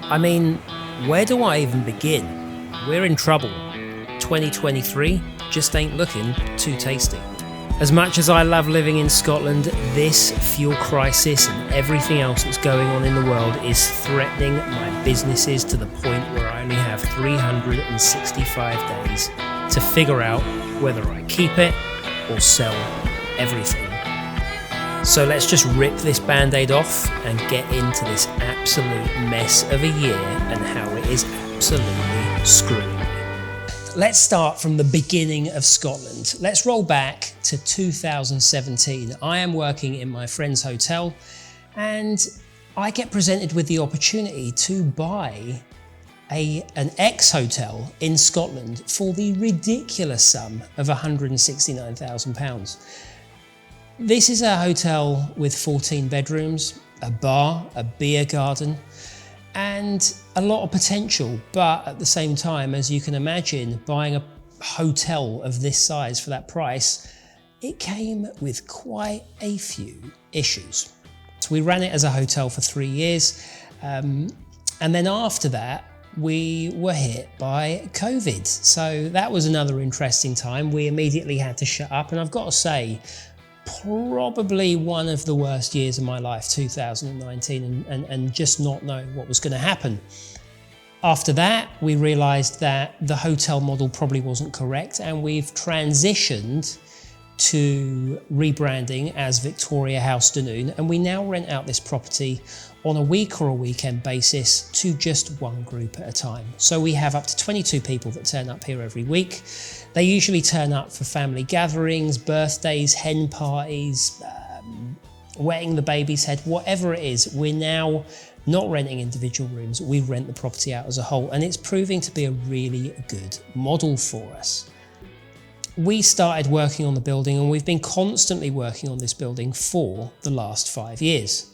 I mean, where do I even begin? We're in trouble. 2023 just ain't looking too tasty. As much as I love living in Scotland, this fuel crisis and everything else that's going on in the world is threatening my businesses to the point where I only have 365 days to figure out whether I keep it or sell everything. So let's just rip this band-aid off and get into this absolute mess of a year and how it is absolutely screwing me. Let's start from the beginning of Scotland. Let's roll back to 2017. I am working in my friend's hotel and I get presented with the opportunity to buy an ex-hotel in Scotland for the ridiculous sum of £169,000. This is a hotel with 14 bedrooms, a bar, a beer garden, and a lot of potential. But at the same time, as you can imagine, buying a hotel of this size for that price, it came with quite a few issues. So we ran it as a hotel for 3 years. And then after that, we were hit by COVID. So that was another interesting time. We immediately had to shut up. And I've got to say, probably one of the worst years of my life, 2019, and just not knowing what was going to happen. After that, we realised that the hotel model probably wasn't correct, and we've transitioned to rebranding as Victoria House Dunoon, and we now rent out this property on a week or a weekend basis to just one group at a time. So we have up to 22 people that turn up here every week. They usually turn up for family gatherings, birthdays, hen parties, wetting the baby's head, whatever it is. We're now not renting individual rooms, we rent the property out as a whole, and it's proving to be a really good model for us. We started working on the building and we've been constantly working on this building for the last 5 years.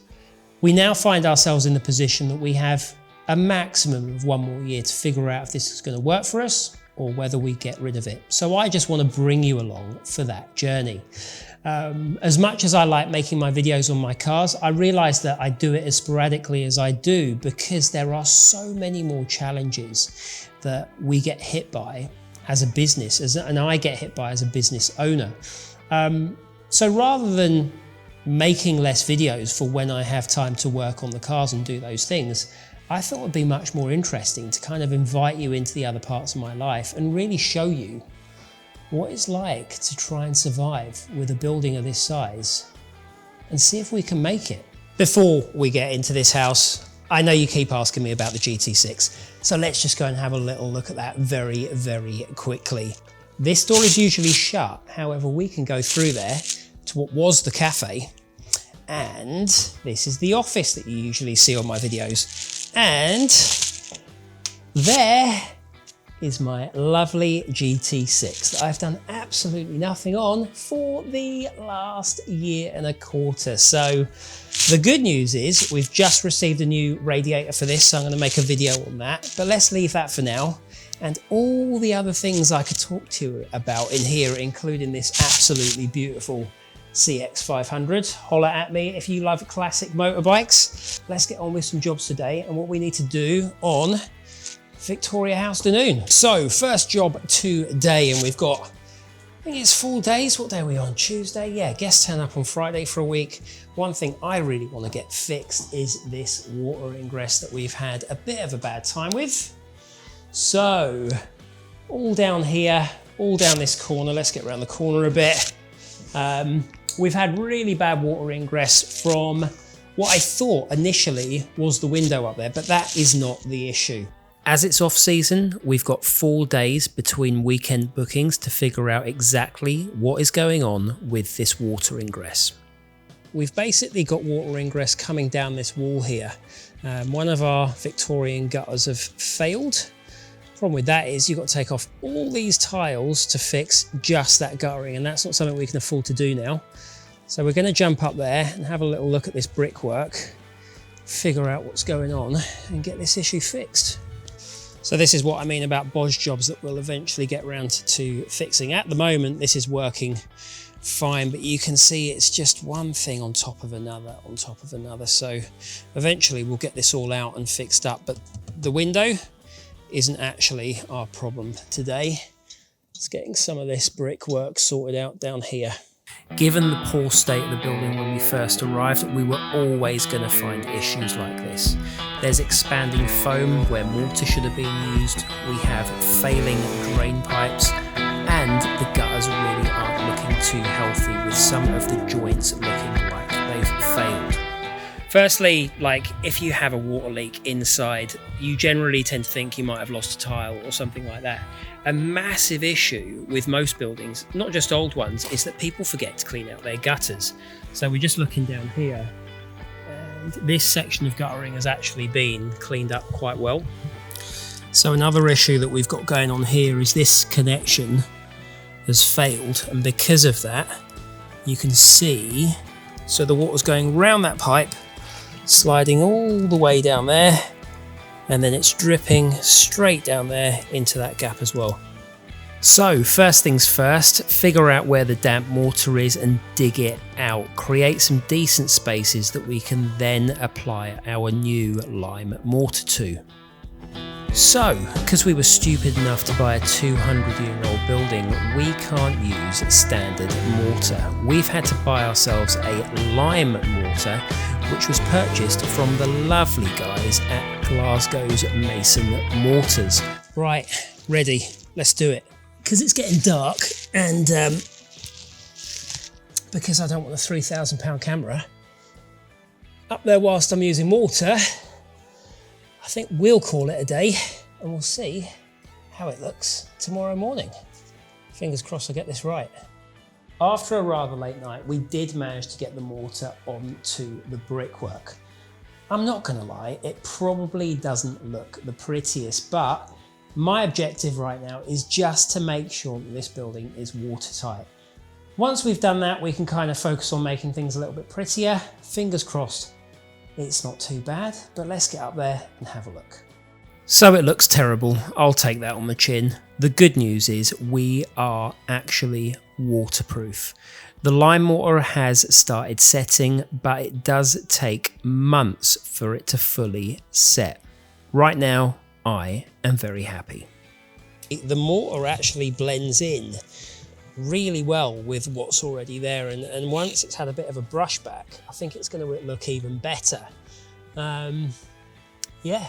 We now find ourselves in the position that we have a maximum of 1 more year to figure out if this is going to work for us or whether we get rid of it. So I just want to bring you along for that journey. As much as I like making my videos on my cars, I realise that I do it as sporadically as I do because there are so many more challenges that we get hit by as a business, and I get hit by as a business owner. So rather than making less videos for when I have time to work on the cars and do those things, I thought it would be much more interesting to kind of invite you into the other parts of my life and really show you what it's like to try and survive with a building of this size and see if we can make it. Before we get into this house, I know you keep asking me about the GT6, so let's just go and have a little look at that very, very quickly. This door is usually shut, however we can go through there to what was the cafe, and this is the office that you usually see on my videos. And there is my lovely GT6 that I've done absolutely nothing on for the last 1.25 years. So the good news is we've just received a new radiator for this, so I'm going to make a video on that, but let's leave that for now. And all the other things I could talk to you about in here, including this absolutely beautiful CX500. Holler at me if you love classic motorbikes. Let's get on with some jobs today and what we need to do on Victoria House Dunoon. So first job today, and we've got, I think it's 4 days. What day are we on? Tuesday? Yeah, guests turn up on Friday for a week. One thing I really want to get fixed is this water ingress that we've had a bit of a bad time with. So all down here, all down this corner. Let's get around the corner a bit. We've had really bad water ingress from what I thought initially was the window up there, but that is not the issue. As it's off season, we've got 4 days between weekend bookings to figure out exactly what is going on with this water ingress. We've basically got water ingress coming down this wall here. One of our Victorian gutters have failed. Problem with that is you've got to take off all these tiles to fix just that guttering, and that's not something we can afford to do now. So we're going to jump up there and have a little look at this brickwork, figure out what's going on and get this issue fixed. So this is what I mean about bodge jobs that we'll eventually get around to fixing. At the moment, this is working fine, but you can see it's just one thing on top of another on top of another. So eventually we'll get this all out and fixed up, but The window isn't actually our problem today. It's getting some of this brickwork sorted out down here. Given the poor state of the building when we first arrived, we were always going to find issues like this. There's expanding foam where mortar should have been used, we have failing drain pipes, and the gutters really aren't looking too healthy, with some of the joints looking like they've failed. Firstly, if you have a water leak inside, you generally tend to think you might have lost a tile or something like that. A massive issue with most buildings, not just old ones, is that people forget to clean out their gutters. So we're just looking down here, and this section of guttering has actually been cleaned up quite well. So another issue that we've got going on here is this connection has failed, and because of that, you can see, so the water's going round that pipe, sliding all the way down there, and then it's dripping straight down there into that gap as well. So first things first, figure out where the damp mortar is and dig it out. Create some decent spaces that we can then apply our new lime mortar to. So, because we were stupid enough to buy a 200-year-old building, we can't use standard mortar. We've had to buy ourselves a lime mortar, which was purchased from the lovely guys at Glasgow's Mason Mortars. Right, ready, let's do it. Because it's getting dark, and because I don't want a £3,000 camera up there whilst I'm using mortar, I think we'll call it a day, and we'll see how it looks tomorrow morning. Fingers crossed I get this right. After a rather late night, we did manage to get the mortar onto the brickwork. I'm not gonna lie, it probably doesn't look the prettiest, but my objective right now is just to make sure that this building is watertight. Once we've done that, we can kind of focus on making things a little bit prettier. Fingers crossed, it's not too bad, but let's get up there and have a look. So it looks terrible, I'll take that on the chin. The good news is we are actually waterproof. The lime mortar has started setting, but it does take months for it to fully set. Right now, I am very happy. The mortar actually blends in really well with what's already there, and once it's had a bit of a brush back, I think it's going to look even better. Yeah,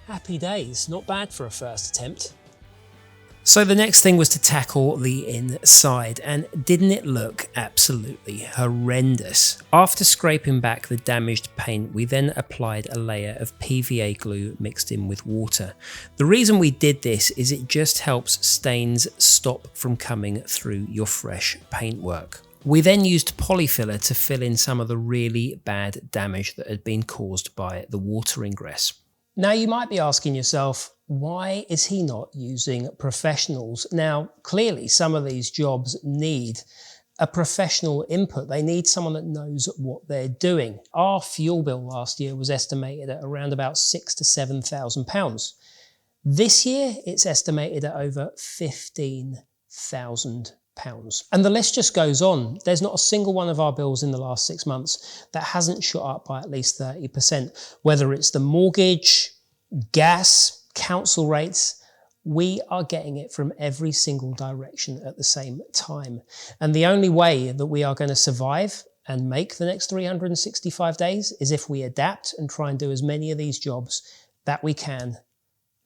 happy days, not bad for a first attempt. So the next thing was to tackle the inside, and didn't it look absolutely horrendous? After scraping back the damaged paint, we then applied a layer of PVA glue mixed in with water. The reason we did this is it just helps stains stop from coming through your fresh paintwork. We then used polyfiller to fill in some of the really bad damage that had been caused by the water ingress. Now you might be asking yourself, why is he not using professionals? Now, clearly some of these jobs need a professional input. They need someone that knows what they're doing. Our fuel bill last year was estimated at around about £6,000 to £7,000. This year, it's estimated at over £15,000. And the list just goes on. There's not a single one of our bills in the last 6 months that hasn't shot up by at least 30%, whether it's the mortgage, gas, council rates. We are getting it from every single direction at the same time. And the only way that we are going to survive and make the next 365 days is if we adapt and try and do as many of these jobs that we can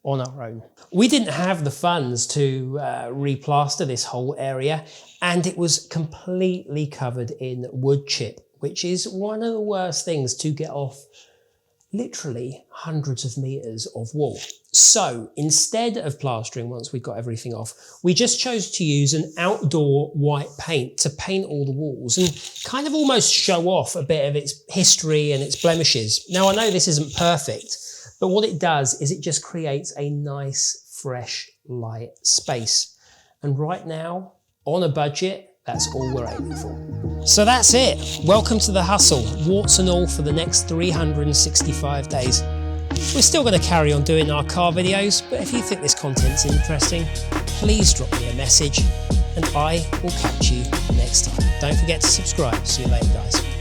on our own. We didn't have the funds to replaster this whole area, and it was completely covered in wood chip, which is one of the worst things to get off literally hundreds of meters of wall. So instead of plastering once we got everything off, we just chose to use an outdoor white paint to paint all the walls and kind of almost show off a bit of its history and its blemishes. Now I know this isn't perfect, but what it does is it just creates a nice, fresh, light space. And right now, on a budget, that's all we're aiming for. So that's it. Welcome to the hustle, warts and all, for the next 365 days. We're still going to carry on doing our car videos, but if you think this content's interesting, please drop me a message and I will catch you next time. Don't forget to subscribe. See you later, guys.